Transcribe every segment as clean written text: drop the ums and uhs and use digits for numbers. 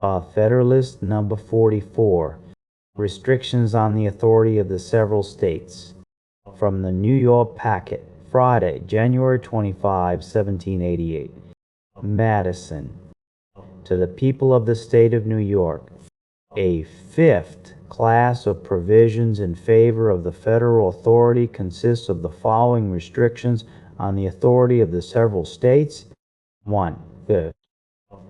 Federalist number 44, Restrictions on the Authority of the Several States. From the New York Packet, Friday, January 25, 1788. Madison. To the people of the state of New York, a fifth class of provisions in favor of the federal authority consists of the following restrictions on the authority of the several states. 1. Fifth.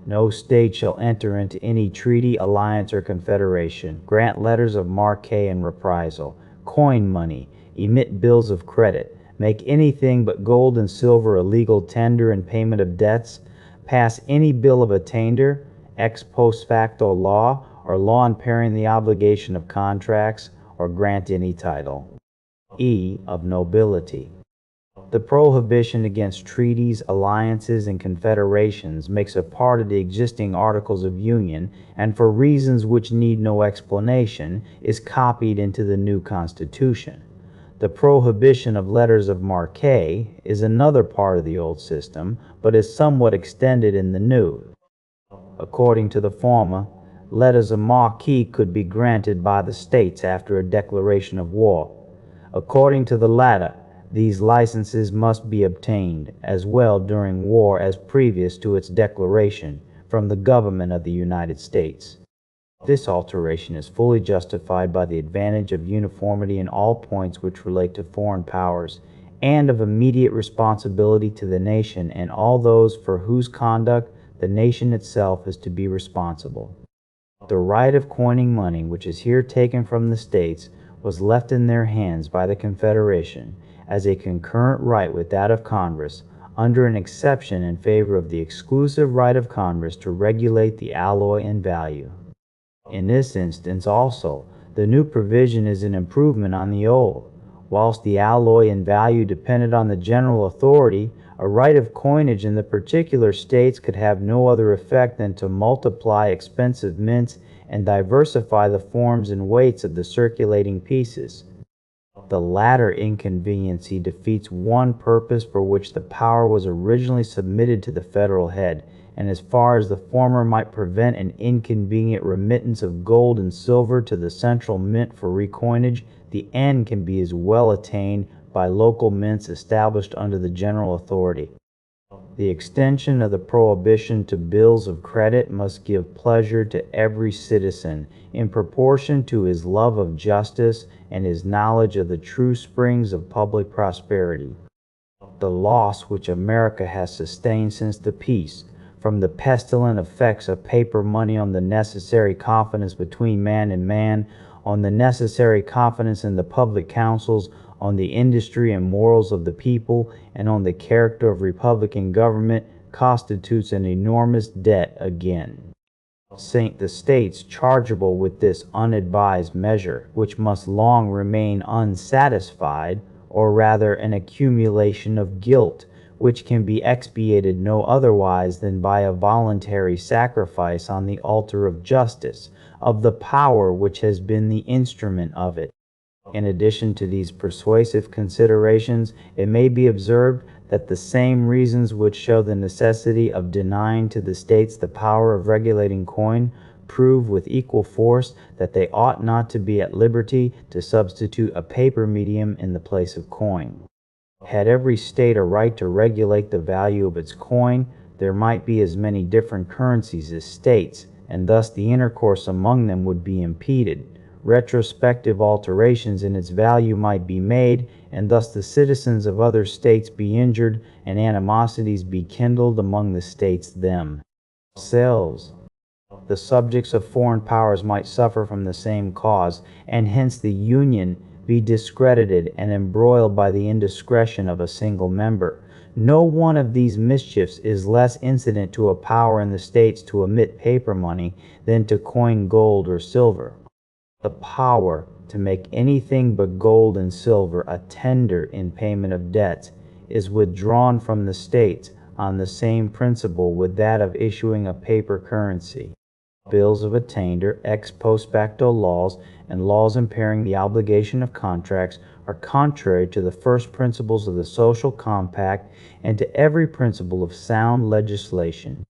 No state shall enter into any treaty, alliance, or confederation, grant letters of marque and reprisal, coin money, emit bills of credit, make anything but gold and silver a legal tender in payment of debts, pass any bill of attainder, ex post facto law, or law impairing the obligation of contracts, or grant any title. E. Of nobility. The prohibition against treaties, alliances, and confederations makes a part of the existing Articles of Union, and for reasons which need no explanation, is copied into the new Constitution. The prohibition of letters of marque is another part of the old system, but is somewhat extended in the new. According to the former, letters of marque could be granted by the states after a declaration of war. According to the latter, these licenses must be obtained, as well during war as previous to its declaration, from the government of the United States. This alteration is fully justified by the advantage of uniformity in all points which relate to foreign powers, and of immediate responsibility to the nation and all those for whose conduct the nation itself is to be responsible. The right of coining money, which is here taken from the states, was left in their hands by the Confederation as a concurrent right with that of Congress, under an exception in favor of the exclusive right of Congress to regulate the alloy and value. In this instance also, the new provision is an improvement on the old. Whilst the alloy and value depended on the general authority, a right of coinage in the particular states could have no other effect than to multiply expensive mints and diversify the forms and weights of the circulating pieces. The latter inconveniency defeats one purpose for which the power was originally submitted to the federal head, and as far as the former might prevent an inconvenient remittance of gold and silver to the central mint for recoinage, the end can be as well attained by local mints established under the general authority. The extension of the prohibition to bills of credit must give pleasure to every citizen in proportion to his love of justice and his knowledge of the true springs of public prosperity. The loss which America has sustained since the peace, from the pestilent effects of paper money on the necessary confidence between man and man, on the necessary confidence in the public councils, on the industry and morals of the people, and on the character of republican government, constitutes an enormous debt again. The states chargeable with this unadvised measure, which must long remain unsatisfied, or rather an accumulation of guilt, which can be expiated no otherwise than by a voluntary sacrifice on the altar of justice, of the power which has been the instrument of it. In addition to these persuasive considerations, it may be observed that the same reasons which show the necessity of denying to the states the power of regulating coin prove with equal force that they ought not to be at liberty to substitute a paper medium in the place of coin. Had every state a right to regulate the value of its coin, there might be as many different currencies as states, and thus the intercourse among them would be impeded. Retrospective alterations in its value might be made, and thus the citizens of other states be injured, and animosities be kindled among the states themselves. The subjects of foreign powers might suffer from the same cause, and hence the Union be discredited and embroiled by the indiscretion of a single member. No one of these mischiefs is less incident to a power in the states to emit paper money than to coin gold or silver. The power to make anything but gold and silver a tender in payment of debts is withdrawn from the states on the same principle with that of issuing a paper currency. Bills of attainder, ex post facto laws, and laws impairing the obligation of contracts are contrary to the first principles of the social compact and to every principle of sound legislation.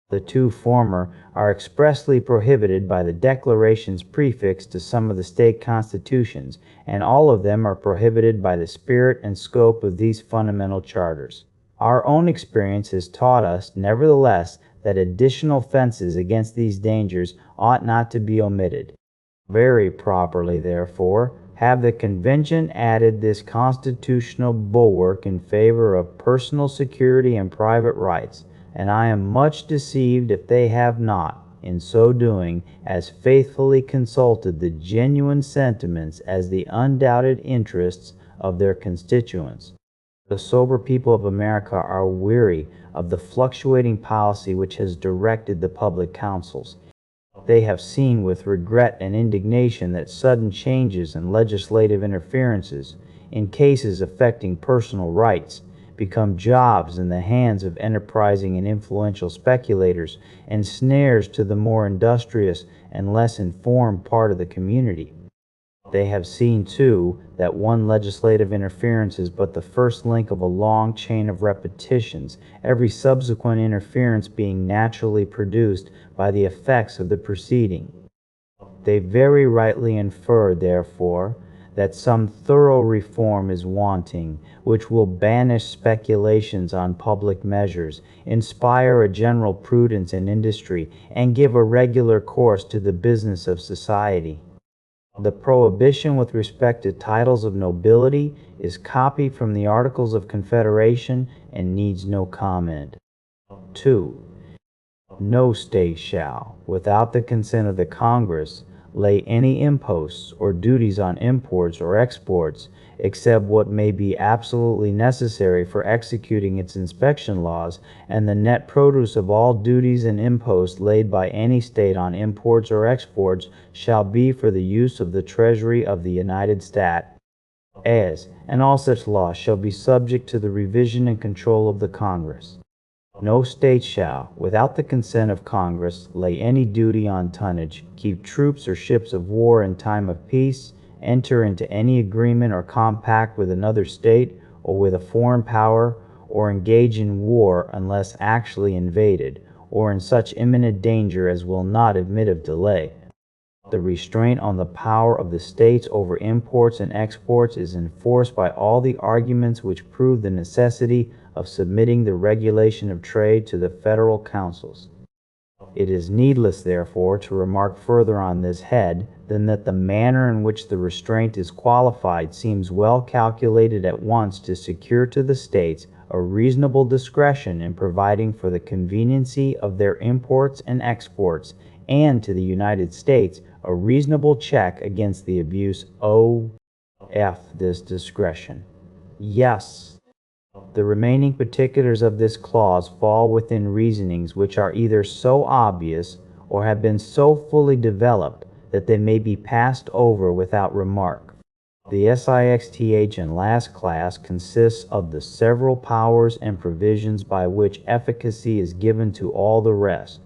The two former are expressly prohibited by the declarations prefixed to some of the state constitutions, and all of them are prohibited by the spirit and scope of these fundamental charters. Our own experience has taught us, nevertheless, that additional fences against these dangers ought not to be omitted. Very properly, therefore, have the Convention added this constitutional bulwark in favor of personal security and private rights, and I am much deceived if they have not, in so doing, as faithfully consulted the genuine sentiments as the undoubted interests of their constituents. The sober people of America are weary of the fluctuating policy which has directed the public councils. They have seen with regret and indignation that sudden changes and legislative interferences, in cases affecting personal rights, become jobs in the hands of enterprising and influential speculators and snares to the more industrious and less informed part of the community. They have seen, too, that one legislative interference is but the first link of a long chain of repetitions, every subsequent interference being naturally produced by the effects of the preceding. They very rightly infer, therefore, that some thorough reform is wanting, which will banish speculations on public measures, inspire a general prudence and industry, and give a regular course to the business of society. The prohibition with respect to titles of nobility is copied from the Articles of Confederation and needs no comment. 2. No state shall, without the consent of the Congress, lay any imposts or duties on imports or exports, except what may be absolutely necessary for executing its inspection laws, and the net produce of all duties and imposts laid by any state on imports or exports shall be for the use of the Treasury of the United States. And all such laws shall be subject to the revision and control of the Congress. No state shall, without the consent of Congress, lay any duty on tonnage, keep troops or ships of war in time of peace, enter into any agreement or compact with another state or with a foreign power, or engage in war unless actually invaded, or in such imminent danger as will not admit of delay. The restraint on the power of the states over imports and exports is enforced by all the arguments which prove the necessity of submitting the regulation of trade to the federal councils. It is needless, therefore, to remark further on this head than that the manner in which the restraint is qualified seems well calculated at once to secure to the states a reasonable discretion in providing for the conveniency of their imports and exports, and to the United States a reasonable check against the abuse of this discretion. Yes, the remaining particulars of this clause fall within reasonings which are either so obvious or have been so fully developed that they may be passed over without remark. The SIXTH and last class consists of the several powers and provisions by which efficacy is given to all the rest.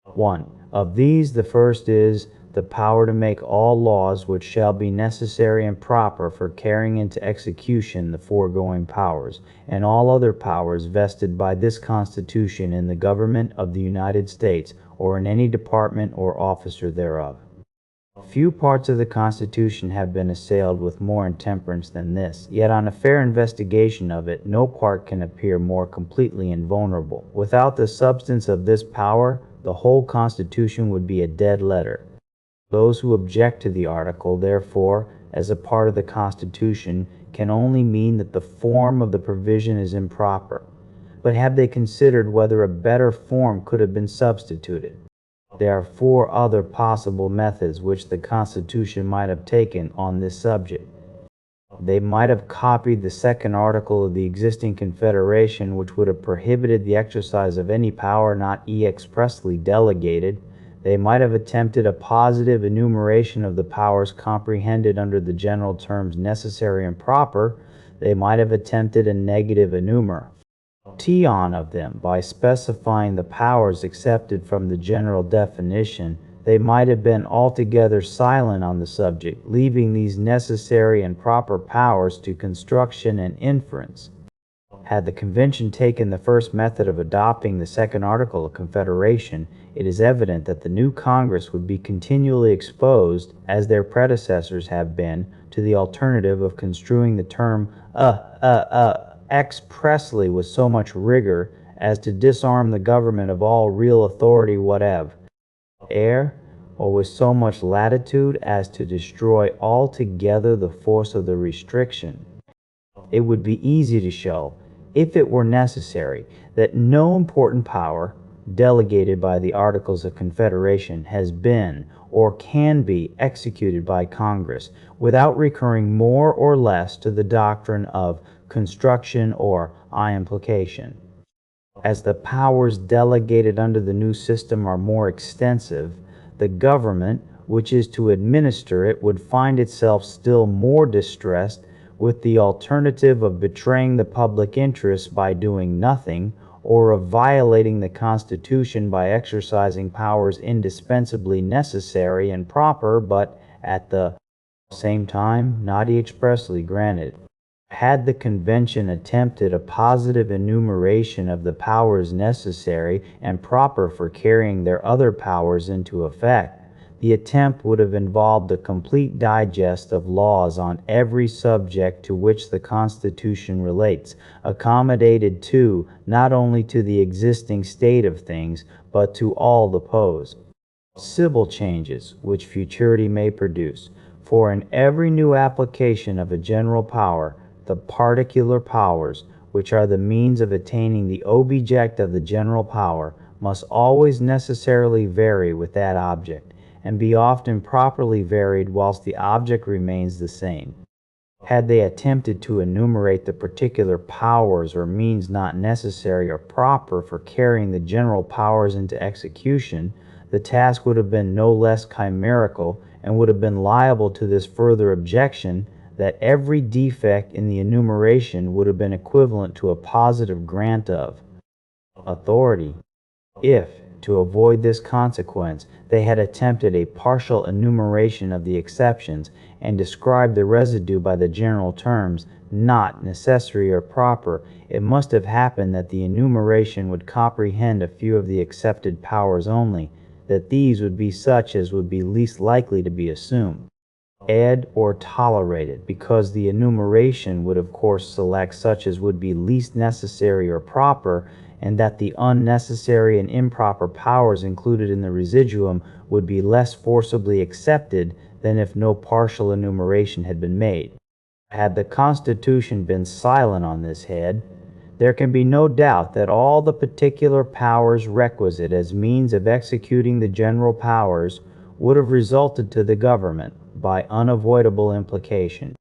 1. Of these, the first is the power to make all laws which shall be necessary and proper for carrying into execution the foregoing powers, and all other powers vested by this Constitution in the government of the United States, or in any department or officer thereof. Few parts of the Constitution have been assailed with more intemperance than this, yet on a fair investigation of it, no part can appear more completely invulnerable. Without the substance of this power, the whole Constitution would be a dead letter. Those who object to the article, therefore, as a part of the Constitution, can only mean that the form of the provision is improper. But have they considered whether a better form could have been substituted? There are 4 other possible methods which the Constitution might have taken on this subject. They might have copied the second article of the existing Confederation, which would have prohibited the exercise of any power not expressly delegated. They might have attempted a positive enumeration of the powers comprehended under the general terms necessary and proper. They might have attempted a negative enumeration of them by specifying the powers accepted from the general definition. They might have been altogether silent on the subject, leaving these necessary and proper powers to construction and inference. Had the convention taken the first method of adopting the second Article of Confederation, it is evident that the new Congress would be continually exposed, as their predecessors have been, to the alternative of construing the term expressly with so much rigor as to disarm the government of all real authority whatever, or with so much latitude as to destroy altogether the force of the restriction. It would be easy to show, if it were necessary, that no important power delegated by the Articles of Confederation has been or can be executed by Congress without recurring more or less to the doctrine of construction or implication. As the powers delegated under the new system are more extensive, the government, which is to administer it, would find itself still more distressed with the alternative of betraying the public interest by doing nothing, or of violating the Constitution by exercising powers indispensably necessary and proper, but at the same time not expressly granted. Had the convention attempted a positive enumeration of the powers necessary and proper for carrying their other powers into effect, the attempt would have involved a complete digest of laws on every subject to which the Constitution relates, accommodated too, not only to the existing state of things, but to all the possible changes which futurity may produce. For in every new application of a general power, the particular powers, which are the means of attaining the object of the general power, must always necessarily vary with that object, and be often properly varied whilst the object remains the same. Had they attempted to enumerate the particular powers or means not necessary or proper for carrying the general powers into execution, the task would have been no less chimerical, and would have been liable to this further objection, that every defect in the enumeration would have been equivalent to a positive grant of authority. If, to avoid this consequence, they had attempted a partial enumeration of the exceptions, and described the residue by the general terms, not necessary or proper, it must have happened that the enumeration would comprehend a few of the accepted powers only, that these would be such as would be least likely to be assumed, or tolerated, because the enumeration would of course select such as would be least necessary or proper, and that the unnecessary and improper powers included in the residuum would be less forcibly accepted than if no partial enumeration had been made. Had the Constitution been silent on this head, there can be no doubt that all the particular powers requisite as means of executing the general powers would have resulted to the government by unavoidable implication.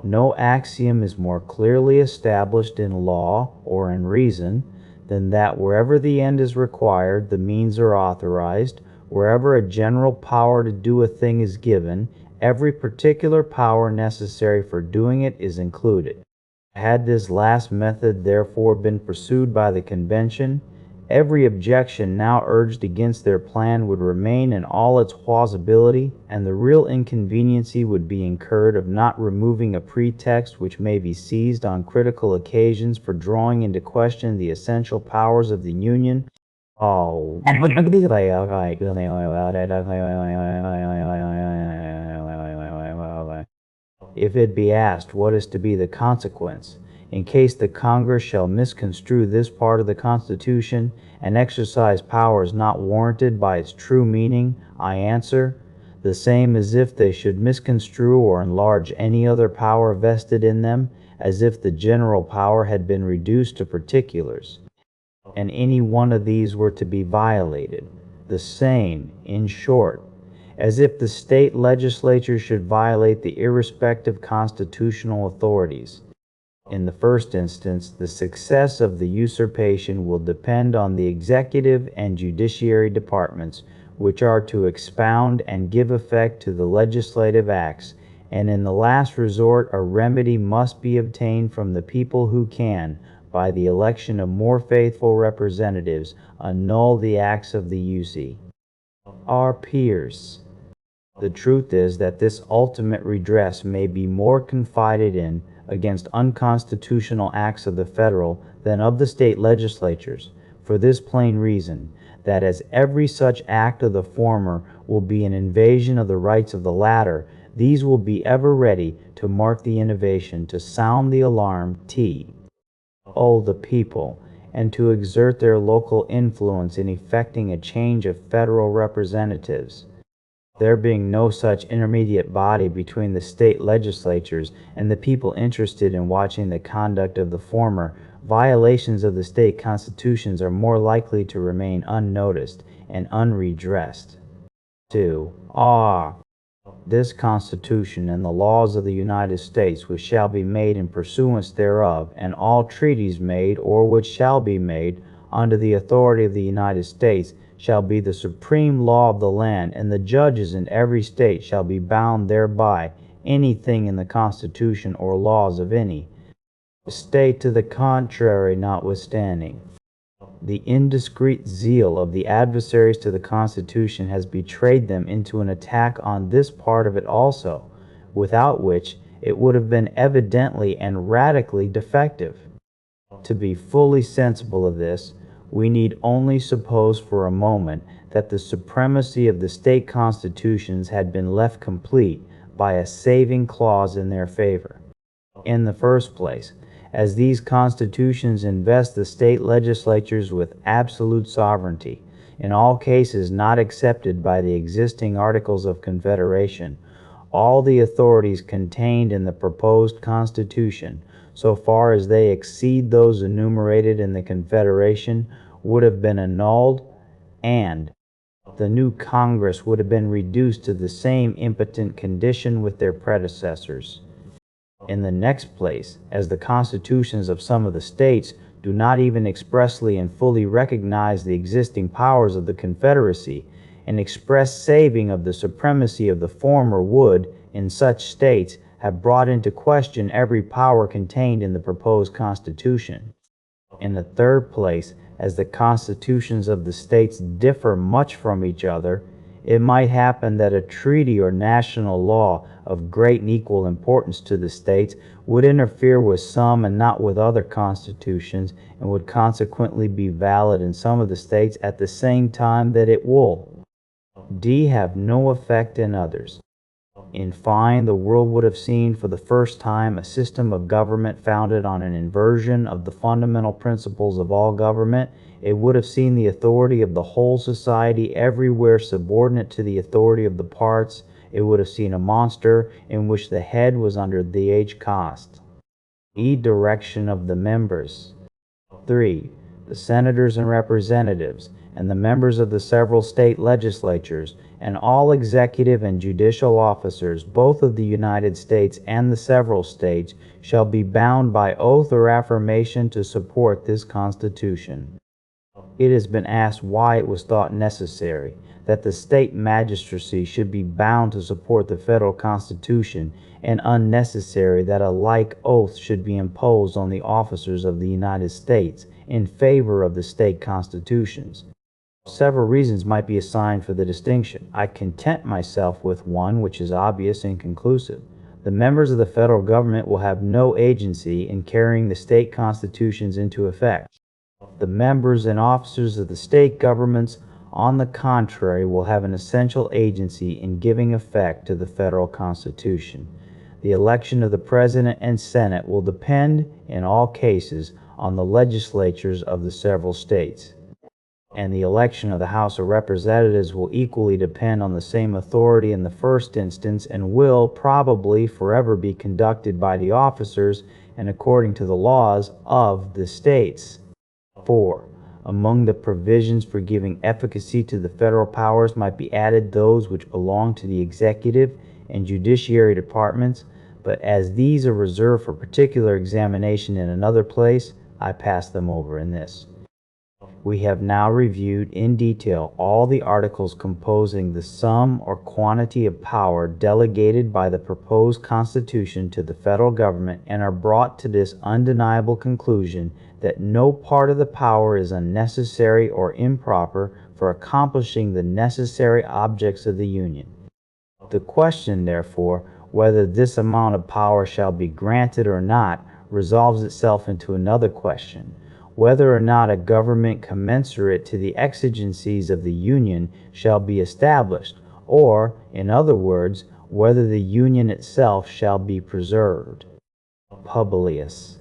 No axiom is more clearly established in law or in reason than that wherever the end is required, the means are authorized. Wherever a general power to do a thing is given, every particular power necessary for doing it is included. Had this last method therefore been pursued by the convention, every objection now urged against their plan would remain in all its plausibility, and the real inconveniency would be incurred of not removing a pretext which may be seized on critical occasions for drawing into question the essential powers of the Union. If it be asked what is to be the consequence, in case the Congress shall misconstrue this part of the Constitution and exercise powers not warranted by its true meaning, I answer, the same as if they should misconstrue or enlarge any other power vested in them, as if the general power had been reduced to particulars, and any one of these were to be violated. The same, in short, as if the state legislature should violate the irrespective constitutional authorities. In the first instance, the success of the usurpation will depend on the executive and judiciary departments, which are to expound and give effect to the legislative acts, and in the last resort a remedy must be obtained from the people who can, by the election of more faithful representatives, annul the acts of the UC. Our peers. The truth is that this ultimate redress may be more confided in against unconstitutional acts of the federal than of the state legislatures, for this plain reason, that as every such act of the former will be an invasion of the rights of the latter, these will be ever ready to mark the innovation, to sound the alarm the people, and to exert their local influence in effecting a change of federal representatives. There being no such intermediate body between the state legislatures and the people interested in watching the conduct of the former, violations of the state constitutions are more likely to remain unnoticed and unredressed. 2. This Constitution and the laws of the United States which shall be made in pursuance thereof, and all treaties made or which shall be made under the authority of the United States, shall be the supreme law of the land, and the judges in every state shall be bound thereby, anything in the Constitution or laws of any state to the contrary notwithstanding. The indiscreet zeal of the adversaries to the Constitution has betrayed them into an attack on this part of it also, without which it would have been evidently and radically defective. To be fully sensible of this, we need only suppose for a moment that the supremacy of the state constitutions had been left complete by a saving clause in their favor. In the first place, as these constitutions invest the state legislatures with absolute sovereignty, in all cases not excepted by the existing Articles of Confederation, all the authorities contained in the proposed Constitution, so far as they exceed those enumerated in the Confederation, would have been annulled, and the new Congress would have been reduced to the same impotent condition with their predecessors. In the next place, as the constitutions of some of the states do not even expressly and fully recognize the existing powers of the Confederacy, an express saving of the supremacy of the former would, in such states, have brought into question every power contained in the proposed Constitution. In the third place, as the constitutions of the states differ much from each other, it might happen that a treaty or national law of great and equal importance to the states would interfere with some and not with other constitutions, and would consequently be valid in some of the states at the same time that it will have no effect in others. In fine, the world would have seen for the first time a system of government founded on an inversion of the fundamental principles of all government. It would have seen the authority of the whole society everywhere subordinate to the authority of the parts. It would have seen a monster in which the head was under the age cost. Direction of the members. 3. The senators and representatives, and the members of the several state legislatures, and all executive and judicial officers, both of the United States and the several states, shall be bound by oath or affirmation to support this Constitution. It has been asked why it was thought necessary that the state magistracy should be bound to support the federal Constitution, and unnecessary that a like oath should be imposed on the officers of the United States in favor of the state constitutions. Several reasons might be assigned for the distinction. I content myself with one which is obvious and conclusive. The members of the federal government will have no agency in carrying the state constitutions into effect. The members and officers of the state governments, on the contrary, will have an essential agency in giving effect to the federal Constitution. The election of the President and Senate will depend, in all cases, on the legislatures of the several states, and the election of the House of Representatives will equally depend on the same authority in the first instance, and will probably forever be conducted by the officers and according to the laws of the states. 4. Among the provisions for giving efficacy to the federal powers might be added those which belong to the executive and judiciary departments, but as these are reserved for particular examination in another place, I pass them over in this. We have now reviewed in detail all the articles composing the sum or quantity of power delegated by the proposed Constitution to the federal government, and are brought to this undeniable conclusion that no part of the power is unnecessary or improper for accomplishing the necessary objects of the Union. The question, therefore, whether this amount of power shall be granted or not, resolves itself into another question: whether or not a government commensurate to the exigencies of the Union shall be established, or, in other words, whether the Union itself shall be preserved. Publius.